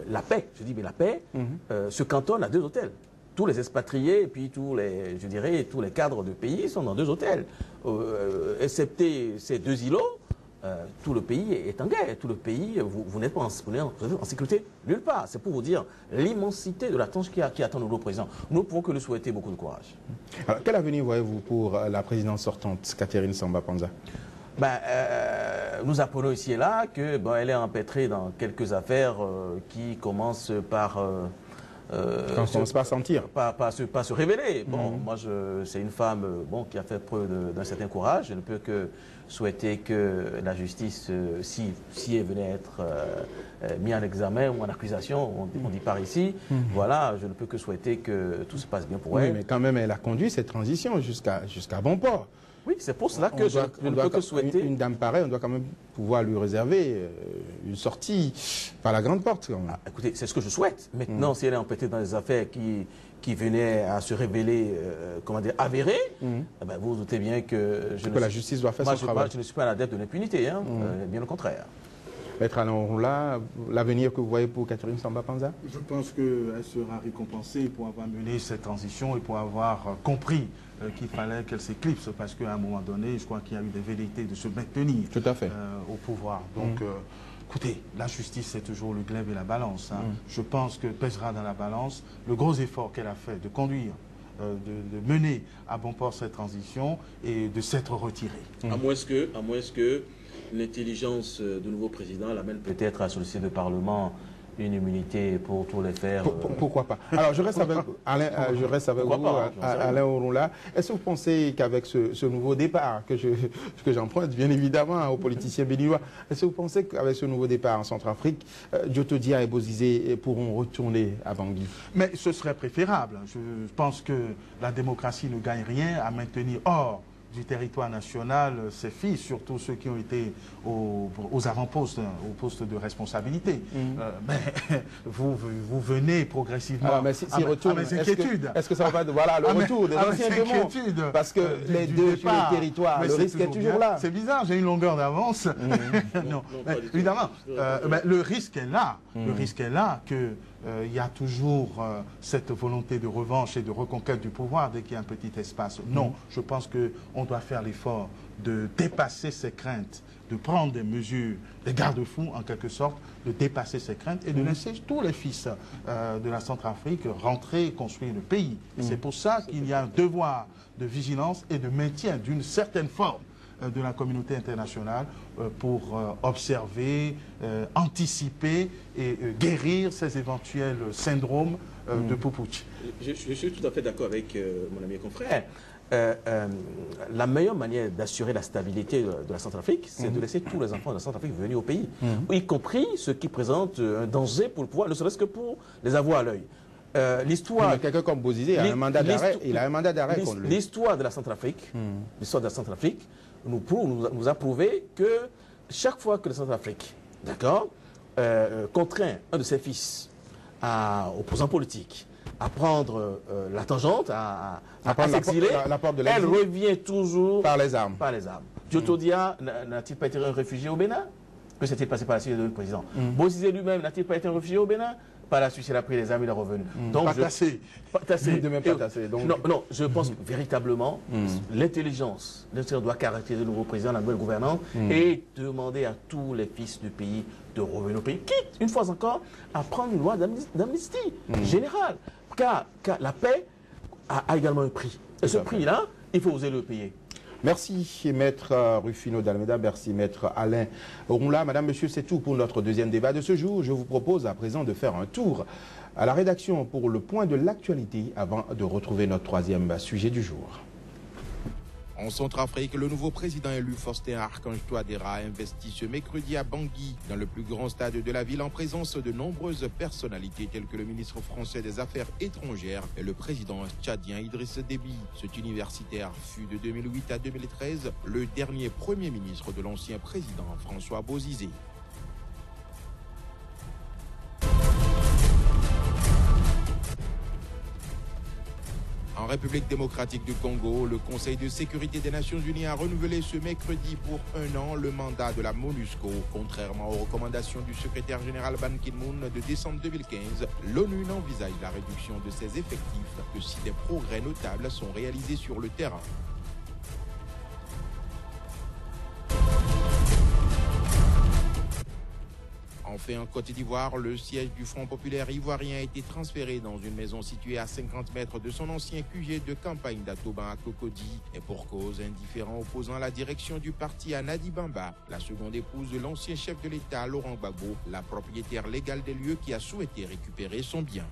Speaker 2: la paix, je dis mais la paix, se cantonne à 2 hôtels. Tous les expatriés et puis tous les cadres de pays sont dans 2 hôtels. Excepté ces 2 îlots, tout le pays est en guerre. Tout le pays, vous n'êtes pas en sécurité nulle part. C'est pour vous dire l'immensité de la tâche qui attend le nouveau président. Nous ne pouvons que lui souhaiter beaucoup de courage.
Speaker 1: Alors, quel avenir voyez-vous pour la présidence sortante, Catherine Samba-Panza?
Speaker 2: Nous apprenons ici et là qu'elle est empêtrée dans quelques affaires qui commencent par...
Speaker 1: Quand on commence pas à sentir.
Speaker 2: Pas se révéler. Bon, moi, c'est une femme qui a fait preuve d'un certain courage. Je ne peux que souhaiter que la justice, si elle venait être mise en examen ou en accusation, on dit par ici, voilà, je ne peux que souhaiter que tout se passe bien pour elle.
Speaker 1: Mais quand même, elle a conduit cette transition jusqu'à bon port.
Speaker 2: Oui, c'est pour cela que je ne peux que souhaiter...
Speaker 1: Une dame pareille, on doit quand même pouvoir lui réserver une sortie par la grande porte. Quand même.
Speaker 2: Ah, écoutez, c'est ce que je souhaite. Maintenant, si elle est empêtrée dans des affaires qui venaient à se révéler, comment dire, avérées, eh ben, vous vous doutez bien que...
Speaker 1: la justice doit faire son travail.
Speaker 2: Je ne suis pas un adepte de l'impunité, hein, bien au contraire.
Speaker 1: Maître Alain Orunla, l'avenir que vous voyez pour Catherine Samba-Panza?
Speaker 3: Je pense qu'elle sera récompensée pour avoir mené cette transition et pour avoir compris qu'il fallait qu'elle s'éclipse, parce qu'à un moment donné, je crois qu'il y a eu des velléités de se maintenir
Speaker 1: tout à fait.
Speaker 3: Au pouvoir. Donc, écoutez, la justice, c'est toujours le glaive et la balance. Hein. Je pense que pèsera dans la balance le gros effort qu'elle a fait de conduire, de mener à bon port cette transition et de s'être retirée.
Speaker 2: À moins que l'intelligence du nouveau président l'amène peut-être à solliciter le Parlement une immunité pour tous les faire.
Speaker 1: Pourquoi pas? Alors, je reste avec Alain, Alain Orunla. Est-ce que vous pensez qu'avec ce nouveau départ, que j'emprunte bien évidemment aux politiciens béninois, est-ce que vous pensez qu'avec ce nouveau départ en Centrafrique, Diotodia et Bozizé pourront retourner à Bangui?
Speaker 3: Mais ce serait préférable. Je pense que la démocratie ne gagne rien à maintenir hors du territoire national ses fils, surtout ceux qui ont été aux avant-postes, aux postes de responsabilité. Mais vous venez progressivement
Speaker 1: à mes
Speaker 3: inquiétudes.
Speaker 1: Est-ce que ça va pas... Voilà, le retour des anciens démons. Parce que les deux sur le territoire, le risque est toujours là.
Speaker 3: C'est bizarre, j'ai une longueur d'avance. Non, évidemment, le risque est là. Le risque est là que... il y a toujours cette volonté de revanche et de reconquête du pouvoir dès qu'il y a un petit espace. Non, je pense qu'on doit faire l'effort de dépasser ces craintes, de prendre des mesures, des garde-fous en quelque sorte, de dépasser ces craintes et de laisser tous les fils de la Centrafrique rentrer et construire le pays. C'est pour ça qu'il y a un devoir de vigilance et de maintien d'une certaine forme de la communauté internationale pour observer, anticiper et guérir ces éventuels syndromes de Pupuch.
Speaker 2: Je suis tout à fait d'accord avec mon ami et confrère. La meilleure manière d'assurer la stabilité de la Centrafrique, c'est de laisser tous les enfants de la Centrafrique venir au pays, y compris ceux qui présentent un danger pour le pouvoir, ne serait-ce que pour les avoir à l'œil. L'histoire...
Speaker 1: Quelqu'un comme Bozizé a un mandat d'arrêt. Il a un mandat d'arrêt contre lui.
Speaker 2: L'histoire de la Centrafrique, nous a prouvé que chaque fois que la Centrafrique, d'accord, contraint un de ses fils au posant politique à prendre la tangente, à s'exiler, elle revient toujours
Speaker 1: par les armes.
Speaker 2: Diotodia n'a-t-il pas été un réfugié au Bénin? Que s'est-il passé par la suite du président? Bozizé lui-même n'a-t-il pas été un réfugié au Bénin? Par la suite, il a pris les armes, il est revenu.
Speaker 3: Donc, pas tassé.
Speaker 2: Non, je pense que véritablement, l'intelligence doit caractériser le nouveau président, la nouvelle gouvernante, et demander à tous les fils du pays de revenir au pays, quitte, une fois encore, à prendre une loi d'amnistie générale. Car la paix a également un prix. Et ce prix-là, il faut oser le payer.
Speaker 1: Merci, Maître Rufino d'Almeida. Merci, Maître Alain Orunla. Madame, Monsieur, c'est tout pour notre deuxième débat de ce jour. Je vous propose à présent de faire un tour à la rédaction pour le point de l'actualité avant de retrouver notre troisième sujet du jour. En Centrafrique, le nouveau président élu Faustin Archange Touadéra a investi ce mercredi à Bangui, dans le plus grand stade de la ville, en présence de nombreuses personnalités telles que le ministre français des Affaires étrangères et le président tchadien Idriss Déby. Cet universitaire fut de 2008 à 2013 le dernier premier ministre de l'ancien président François Bozizé. En République démocratique du Congo, le Conseil de sécurité des Nations Unies a renouvelé ce mercredi pour 1 an le mandat de la MONUSCO. Contrairement aux recommandations du secrétaire général Ban Ki-moon de décembre 2015, l'ONU n'envisage la réduction de ses effectifs que si des progrès notables sont réalisés sur le terrain. Enfin, en Côte d'Ivoire, le siège du Front populaire ivoirien a été transféré dans une maison située à 50 mètres de son ancien QG de campagne d'Atoban à Cocody. Et pour cause, un différend opposant la direction du parti à Nadi Bamba, la seconde épouse de l'ancien chef de l'État, Laurent Gbagbo, la propriétaire légale des lieux qui a souhaité récupérer son bien.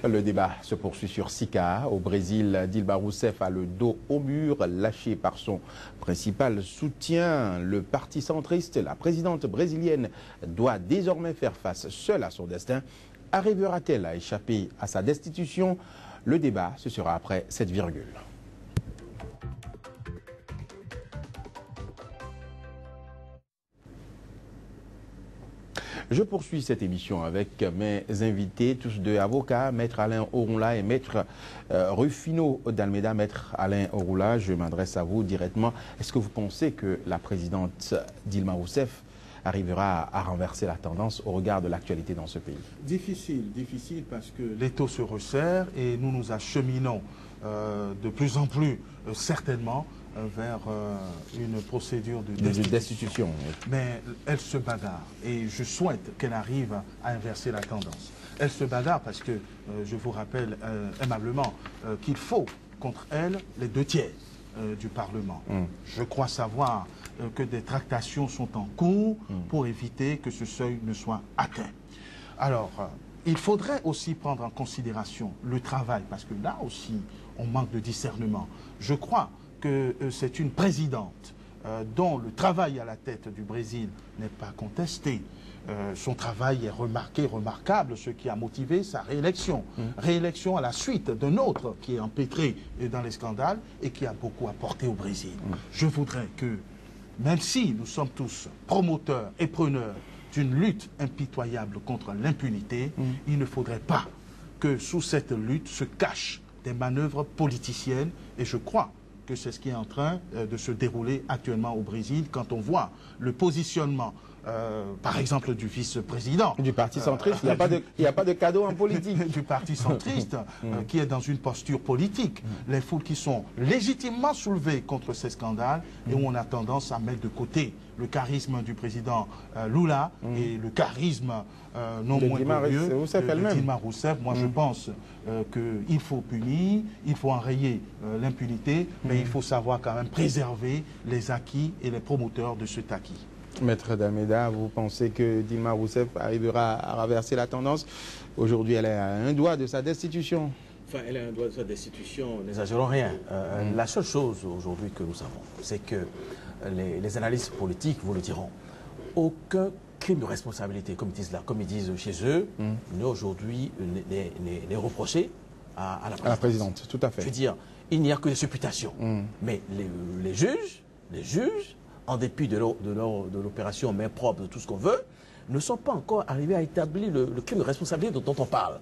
Speaker 1: Le débat se poursuit sur Sika. Au Brésil, Dilma Rousseff a le dos au mur, lâché par son principal soutien. Le parti centriste, la présidente brésilienne, doit désormais faire face seule à son destin. arrivera-t-elle à échapper à sa destitution? Le débat, ce sera après cette virgule. Je poursuis cette émission avec mes invités, tous deux avocats, Maître Alain Orunla et Maître Rufino d'Almeida. Maître Alain Orunla, je m'adresse à vous directement. Est-ce que vous pensez que la présidente Dilma Rousseff arrivera à renverser la tendance au regard de l'actualité dans ce pays?
Speaker 3: Difficile parce que l'étau se resserre et nous nous acheminons de plus en plus certainement vers une procédure de destitution. Mais elle se bagarre et je souhaite qu'elle arrive à inverser la tendance. Elle se bagarre parce que, je vous rappelle aimablement, qu'il faut contre elle les 2/3 du Parlement. Je crois savoir que des tractations sont en cours pour éviter que ce seuil ne soit atteint. Alors, il faudrait aussi prendre en considération le travail, parce que là aussi, on manque de discernement. Je crois que c'est une présidente dont le travail à la tête du Brésil n'est pas contesté. Son travail est remarquable, ce qui a motivé sa réélection. Réélection à la suite d'un autre qui est empêtré dans les scandales et qui a beaucoup apporté au Brésil. Je voudrais que, même si nous sommes tous promoteurs et preneurs d'une lutte impitoyable contre l'impunité, il ne faudrait pas que sous cette lutte se cachent des manœuvres politiciennes, et je crois que c'est ce qui est en train de se dérouler actuellement au Brésil quand on voit le positionnement, par exemple, du vice-président.
Speaker 1: Du parti centriste, il n'y a pas de cadeau en politique.
Speaker 3: Du parti centriste, qui est dans une posture politique. Les foules qui sont légitimement soulevées contre ces scandales et où on a tendance à mettre de côté le charisme du président Lula et le charisme non moins glorieux de Dilma Rousseff. Moi, je pense qu'il faut punir, il faut enrayer l'impunité, mais il faut savoir quand même préserver les acquis et les promoteurs de cet acquis.
Speaker 1: Maître d'Almeida, vous pensez que Dilma Rousseff arrivera à renverser la tendance? Aujourd'hui, elle est à un doigt de sa destitution.
Speaker 2: Enfin, elle a un doigt de sa destitution, n'exagérons rien. La seule chose aujourd'hui que nous savons, c'est que les analystes politiques vous le diront. Aucun crime de responsabilité, comme ils disent chez eux, aujourd'hui n'est reproché à la présidente.
Speaker 1: Tout à fait.
Speaker 2: Je veux dire, il n'y a que des supputations. Mais les juges, en dépit de l'opération main propre, de tout ce qu'on veut, ne sont pas encore arrivés à établir le crime de responsabilité dont on parle.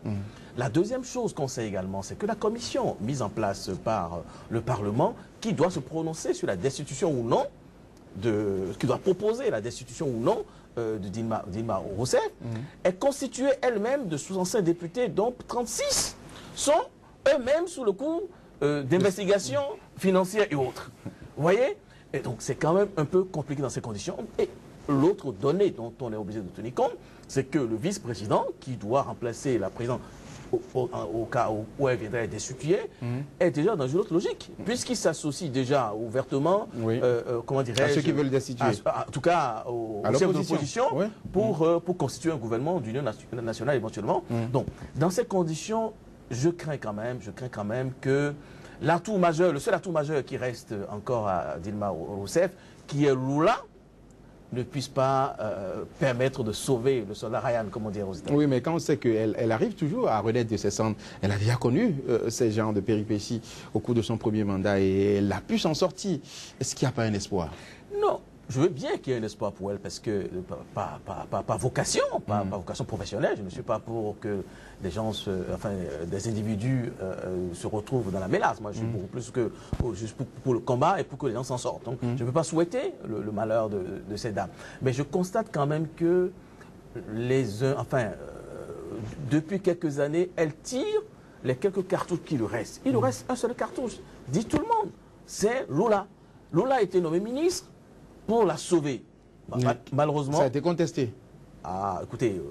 Speaker 2: La deuxième chose qu'on sait également, c'est que la commission mise en place par le Parlement, qui doit se prononcer sur la destitution ou non, qui doit proposer la destitution ou non de Dilma Rousseff, est constituée elle-même de 65 députés, dont 36 sont eux-mêmes sous le coup d'investigations financières et autres. Vous voyez? Et donc c'est quand même un peu compliqué dans ces conditions. Et l'autre donnée dont on est obligé de tenir compte, c'est que le vice-président, qui doit remplacer la présidente au cas où elle viendrait être destituée, est déjà dans une autre logique, puisqu'il s'associe déjà ouvertement, comment dirais-je,
Speaker 1: à ceux qui veulent destituer.
Speaker 2: En tout cas, au chef de l'opposition, pour constituer un gouvernement d'union nationale éventuellement. Donc, dans ces conditions, je crains quand même que l'atout majeur, le seul atout majeur qui reste encore à Dilma Rousseff, qui est Lula, ne puisse pas permettre de sauver le soldat Ryan, comme on dit aux États-Unis.
Speaker 1: Oui, mais quand on sait qu'elle arrive toujours à renaître de ses cendres, elle a déjà connu ces genres de péripéties au cours de son premier mandat et elle a pu s'en sortir. Est-ce qu'il n'y a pas un espoir?
Speaker 2: Non. Je veux bien qu'il y ait un espoir pour elle, parce que, par vocation, par vocation professionnelle, je ne suis pas pour que des gens, des individus se retrouvent dans la mélasse. Moi, je suis beaucoup plus que juste pour le combat et pour que les gens s'en sortent. Donc, je ne peux pas souhaiter le malheur de ces dames. Mais je constate quand même que depuis quelques années, elle tire les quelques cartouches qui lui restent. Il lui reste un seul cartouche, dit tout le monde, c'est Lula. Lula a été nommé ministre pour la sauver. Malheureusement...
Speaker 1: Ça a été contesté.
Speaker 2: Ah, écoutez,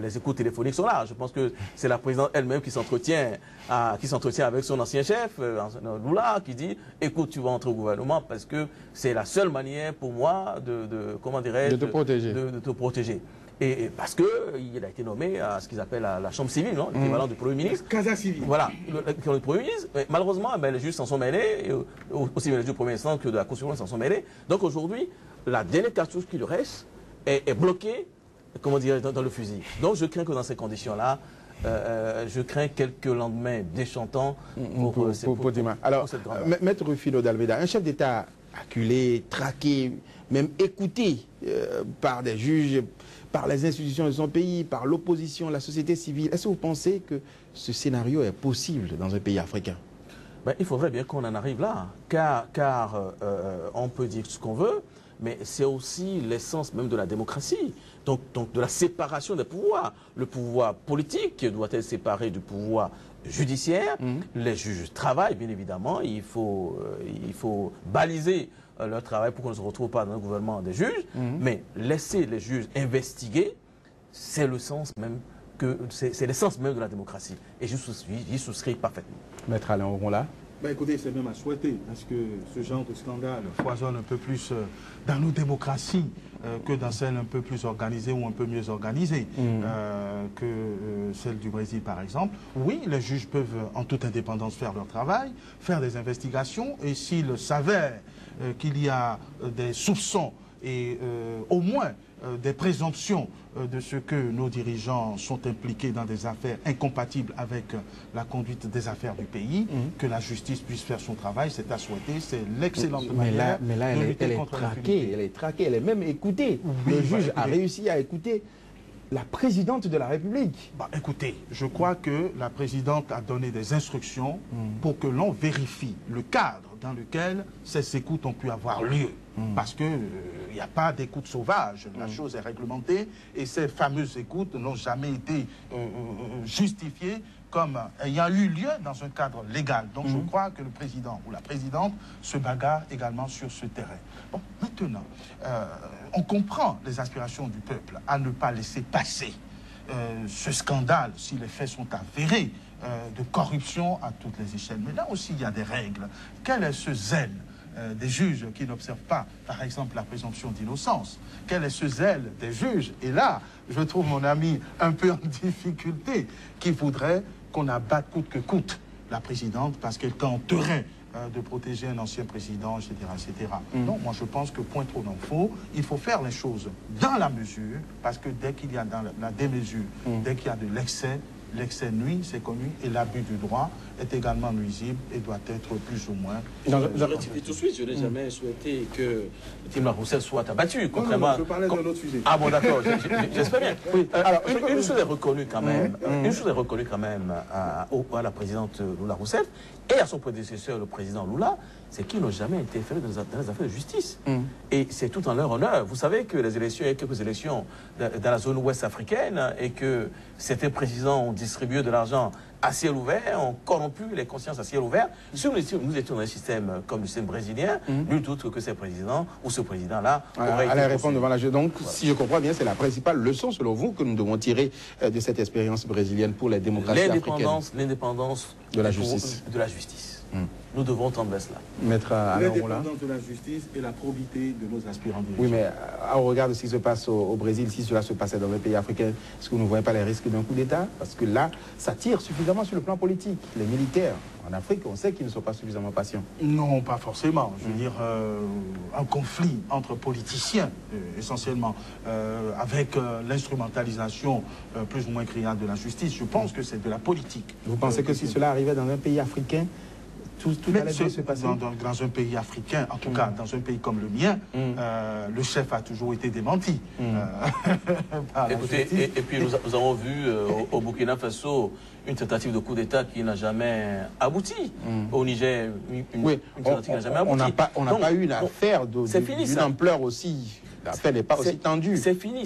Speaker 2: les écoutes téléphoniques sont là. Je pense que c'est la présidente elle-même qui s'entretient avec son ancien chef, Lula, qui dit, écoute, tu vas entrer au gouvernement parce que c'est la seule manière pour moi comment dirais-je,
Speaker 1: de te protéger.
Speaker 2: De te protéger. Et parce qu'il a été nommé à ce qu'ils appellent la chambre civile, l'équivalent du Premier ministre.
Speaker 3: Casa civile.
Speaker 2: Voilà, le Premier ministre. Mais malheureusement, les juges s'en sont mêlés, aussi bien les juges du premier instance que de la Constitution s'en sont mêlés. Donc aujourd'hui, la dernière cartouche qui lui reste est bloquée, comment dire, dans le fusil. Donc je crains que dans ces conditions-là, je crains quelques lendemains déchantants
Speaker 1: pour Dima. Alors, Maître Rufino d'Almeida, un chef d'État acculé, traqué, même écouté par des juges, par les institutions de son pays, par l'opposition, la société civile. Est-ce que vous pensez que ce scénario est possible dans un pays africain?
Speaker 2: Ben, il faudrait bien qu'on en arrive là, car on peut dire ce qu'on veut, mais c'est aussi l'essence même de la démocratie, donc de la séparation des pouvoirs. Le pouvoir politique doit être séparé du pouvoir judiciaire. Les juges travaillent, bien évidemment, il faut baliser leur travail pour qu'on ne se retrouve pas dans le gouvernement des juges, mais laisser les juges investiguer, c'est le sens même, c'est l'essence même de la démocratie. Et j'y souscris parfaitement.
Speaker 1: Maître Alain Oronla.
Speaker 3: Ben écoutez, c'est même à souhaiter, parce que ce genre de scandale foisonne un peu plus dans nos démocraties que dans celles un peu plus organisées ou un peu mieux organisées que celle du Brésil, par exemple. Oui, les juges peuvent en toute indépendance faire leur travail, faire des investigations, et s'ils s'avère qu'il y a des soupçons et au moins des présomptions de ce que nos dirigeants sont impliqués dans des affaires incompatibles avec la conduite des affaires du pays, que la justice puisse faire son travail, c'est à souhaiter, c'est l'excellente manière.
Speaker 1: Mais là, elle est traquée, elle est même écoutée. Oui, le juge a réussi à écouter la présidente de la République.
Speaker 3: Bah, écoutez, je crois que la présidente a donné des instructions pour que l'on vérifie le cadre dans lequel ces écoutes ont pu avoir lieu. Parce qu'il n'y a pas d'écoute sauvage, la chose est réglementée et ces fameuses écoutes n'ont jamais été justifiées comme ayant eu lieu dans un cadre légal. Donc je crois que le président ou la présidente se bagarre également sur ce terrain. Bon, maintenant, on comprend les aspirations du peuple à ne pas laisser passer ce scandale si les faits sont avérés de corruption à toutes les échelles. Mais là aussi, il y a des règles. Quel est ce zèle des juges qui n'observent pas, par exemple, la présomption d'innocence? Quel est ce zèle des juges? Et là, je trouve mon ami un peu en difficulté, qui voudrait qu'on abatte coûte que coûte la présidente parce qu'elle tenterait de protéger un ancien président, etc. etc. Non, moi je pense que point trop n'en faut. Il faut faire les choses dans la mesure, parce que dès qu'il y a dans la démesure, dès qu'il y a de l'excès nuit, c'est connu, et l'abus du droit est également nuisible et doit être plus ou moins...
Speaker 2: Je rectifie tout de suite, je n'ai jamais souhaité que Dima Roussel soit abattu, contrairement...
Speaker 3: Non, je parlais d'un autre sujet.
Speaker 2: Ah bon, d'accord, j'espère bien. Oui. Alors, une chose est reconnue quand même, à la présidente Lula Roussel et à son prédécesseur, le président Lula, c'est qu'ils n'ont jamais interféré dans les affaires de justice. Et c'est tout en leur honneur. Vous savez que les élections, il y a quelques élections dans la zone ouest africaine et que certains présidents ont distribué de l'argent à ciel ouvert, ont corrompu les consciences à ciel ouvert. Si nous étions dans un système comme le système brésilien, nul doute que ces présidents ou ce président-là aurait été...
Speaker 1: Allez répondre devant la juge. Donc, voilà. Si je comprends bien, c'est la principale leçon, selon vous, que nous devons tirer de cette expérience brésilienne pour les démocraties africaines.
Speaker 2: L'indépendance
Speaker 1: de la justice.
Speaker 2: Nous devons tendre vers cela.
Speaker 3: L'indépendance de la justice et la probité de nos aspirants dirigeants.
Speaker 1: Oui, mais au regard de ce qui se passe au Brésil, si cela se passait dans un pays africain, est-ce que vous ne voyez pas les risques d'un coup d'État? Parce que là, ça tire suffisamment sur le plan politique. Les militaires, en Afrique, on sait qu'ils ne sont pas suffisamment patients.
Speaker 3: Non, pas forcément. Je veux dire, un conflit entre politiciens, essentiellement, avec l'instrumentalisation plus ou moins criante de la justice, je pense que c'est de la politique.
Speaker 1: Vous pensez que si cela arrivait dans un pays africain, tout allait bien se passer?
Speaker 3: Dans un pays africain, en tout cas dans un pays comme le mien, le chef a toujours été démenti.
Speaker 2: Écoutez, et puis nous avons vu au Burkina Faso une tentative de coup d'État qui n'a jamais abouti. Au Niger, une tentative qui n'a jamais abouti.
Speaker 1: On n'a pas eu une affaire d'une ampleur aussi... L'affaire n'est pas aussi tendue.
Speaker 2: C'est fini.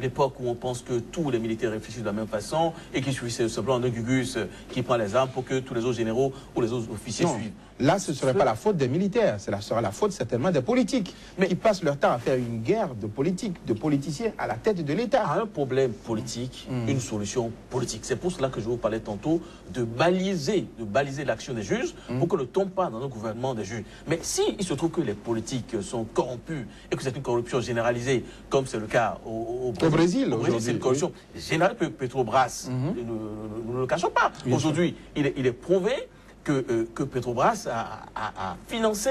Speaker 2: L'époque où on pense que tous les militaires réfléchissent de la même façon et qu'il suffit simplement d'un gugus qui prend les armes pour que tous les autres généraux ou les autres officiers suivent.
Speaker 1: Là, ce ne serait pas la faute des militaires, ce sera la faute certainement des politiques, qui passent leur temps à faire une guerre de politique, de politiciens à la tête de l'État.
Speaker 2: À un problème politique, une solution politique. C'est pour cela que je vous parlais tantôt de baliser l'action des juges pour qu'on ne tombe pas dans un gouvernement des juges. Mais s'il se trouve que les politiques sont corrompus et que c'est une corruption généralisée, comme c'est le cas au Brésil, c'est une corruption générale. Petrobras, nous ne le cachons pas. Aujourd'hui, il est prouvé que Petrobras a financé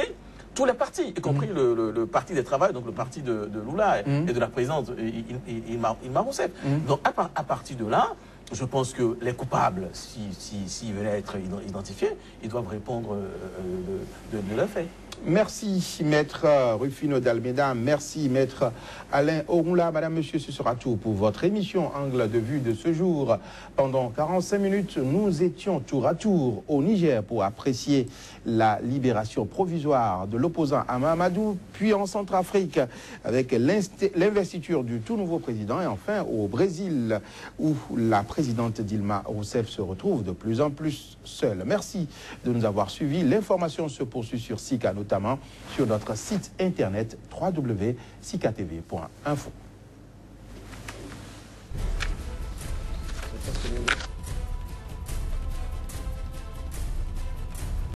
Speaker 2: tous les partis, y compris le parti des travailleurs, donc le parti de Lula et de la présidente Dilma Rousseff. Donc à partir de là, je pense que les coupables, s'ils venaient être identifiés, ils doivent répondre de leurs faits.
Speaker 1: Merci, maître Rufino d'Almeida. Merci, maître Alain Orunla. Madame, monsieur, ce sera tout pour votre émission Angle de vue de ce jour. Pendant 45 minutes, nous étions tour à tour au Niger pour apprécier la libération provisoire de l'opposant Hama-Amadou, puis en Centrafrique avec l'investiture du tout nouveau président, et enfin au Brésil où la présidente Dilma Rousseff se retrouve de plus en plus seule. Merci de nous avoir suivis. L'information se poursuit sur SICA, notamment sur notre site internet www.sicatv.info.